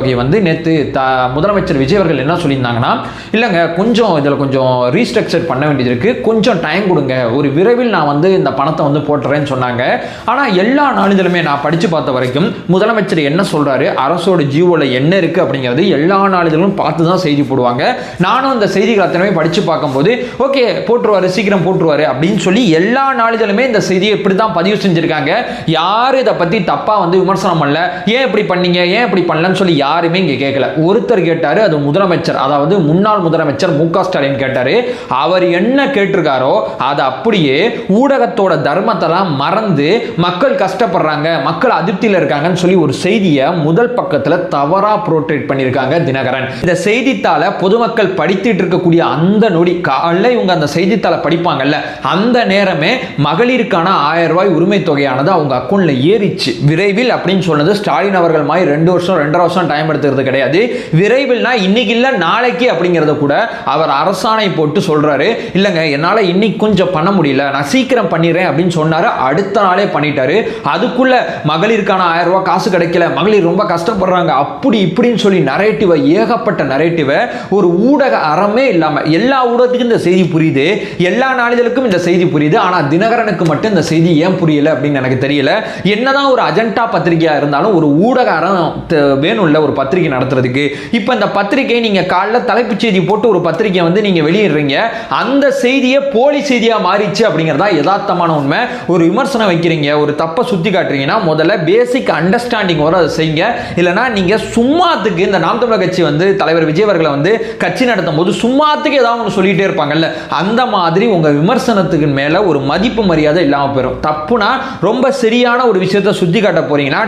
வந்து நேற்று முதலமைச்சர் விஜய் அவர்கள் என்ன சொல்லியிருந்தாங்கன்னா, இல்லைங்க கொஞ்சம் இதில் கொஞ்சம் ரீஸ்ட்ரக்சர் பண்ண வேண்டியது இருக்குது, கொஞ்சம் டைம் கொடுங்க, ஒரு விரைவில் நான் வந்து இந்த பணத்தை வந்து போட்டுறேன்னு சொன்னாங்க. ஆனால் எல்லா நாளிதழுமே நான் படித்து பார்த்த வரைக்கும் முதலமைச்சர் என்ன சொல்கிறாரு, அரசோட ஜீவோவில் என்ன இருக்குது அப்படிங்கிறது எல்லா நாளிதழும் பார்த்து தான் செய்தி போடுவாங்க. நானும் அந்த செய்திகள் அத்தனை படித்து பார்க்கும்போது ஓகே போட்டுருவாரு, சீக்கிரம் போட்டுருவாரு அப்படின்னு சொல்லி எல்லா நாளிதழுமே இந்த செய்தியை இப்படி தான் பதிவு செஞ்சுருக்காங்க. யாரும் இதை பற்றி தப்பாக வந்து விமர்சனம் பண்ணல, ஏன் இப்படி பண்ணீங்க, ஏன் இப்படி பண்ணலன்னு சொல்லி யாருமே இங்க கேட்கல. ஒருத்தர் கேட்டாரு, அது முதலமைச்சர், அதாவது முன்னாள் முதலமைச்சர் மு.க. ஸ்டாலின் கேட்டாரு. அவர் என்ன கேட்டிருக்காரோ அதை அப்படியே ஊடகத்தோட தர்மத்தெல்லாம் மறந்து மக்கள் கஷ்டப்படுறாங்க, மக்கள் அதிருப்தியில் இருக்காங்கன்னு சொல்லி ஒரு செய்தியை முதல் பக்கத்தில் தவறா புரோட்ரேட் பண்ணியிருக்காங்க தினகரன். இந்த செய்தித்தாளை பொதுமக்கள் படித்துட்டு இருக்கக்கூடிய அந்த நொடி காலைல இவங்க அந்த செய்தித்தாளை படிப்பாங்கல்ல, அந்த நேரமே மகளிருக்கான 1000 ரூபாய் உரிமை தொகையானது அவங்க அக்கௌண்ட்ல ஏறிச்சு. விரைவில் அப்படின்னு சொன்னது ஸ்டாலின் அவர்கள் மாதிரி 2 வருஷம் 2.5 வருஷம் டைம் எடுத்துக்கிறது கிடையாது. விரைவில்னா இன்னைக்கு இல்ல நாளைக்கு அப்படிங்கறத கூட அவர் அரசாணை போட்டு சொல்றாரு. இல்லங்க என்னால இன்னைக்கு கொஞ்சம் பண்ண முடியல, நான் சீக்கிரம் பண்ணிடுறேன் அப்படின்னு சொன்னாரு. அடுத்த நாளே பண்ணிட்டாரு. அதுக்குள்ள மகளிருக்கான 1000 ரூபாய் காசு கிடைக்கல, மகளிர் ரொம்ப கஷ்டப்படுறாங்க, அப்படி இப்படின்னு சொல்லி நரேட்டிவை, ஏகப்பட்ட நரேட்டிவை ஒரு ஊடக அறமே இல்லாம, எல்லா ஊடகத்துக்கும் இந்த செய்தி புரியுது, எல்லா நாளிதழுக்கும் இந்த செய்தி புரியுது, ஆனா தினகரனுக்கு மட்டும் இந்த செய்தி ஏன் புரியல அப்படின்னு எனக்கு தெரியல. என்னதான் ஒரு அஜெண்டா பத்திரிகையா இருந்தாலும் ஒரு ஊடக அறம் வேணும்ல ஒரு பத்திரிகை நடத்துறதுக்கு. இப்ப இந்த பத்திரிகை நீங்க காலைல தலைப்புச் செய்தி போட்டு ஒரு பத்திரிகை வந்து நீங்க வெளியிடுறீங்க, அந்த செய்தியை போலி செய்தியா மாறிச்சு அப்படிங்கறதா யதார்த்தமான உண்மை. ஒரு விமர்சனம் வைக்கிறீங்க, ஒரு தப்பை சுத்தி காட்டுறீங்கன்னா முதல்ல பேசிக் அண்டர்ஸ்டாண்டிங் வர அதை செய்யுங்க. இல்லைன்னா நீங்க சும்மாத்துக்கு இந்த நாம் தமிழர் கட்சி வந்து தலைவர் விஜய் அவர்களை வந்து கட்சி நடத்தும் போது சும்மாத்துக்கு ஏதாவது ஒன்று சொல்லிட்டே இருப்பாங்கல்ல, அந்த மாதிரி உங்க விமர்சனத்துக்கு மேல ஒரு மதிப்பு மரியாதை இல்லாம போயிடும். தப்புனா ரொம்ப சரியான ஒரு விஷயத்தை சுத்தி காட்ட போறீங்கன்னா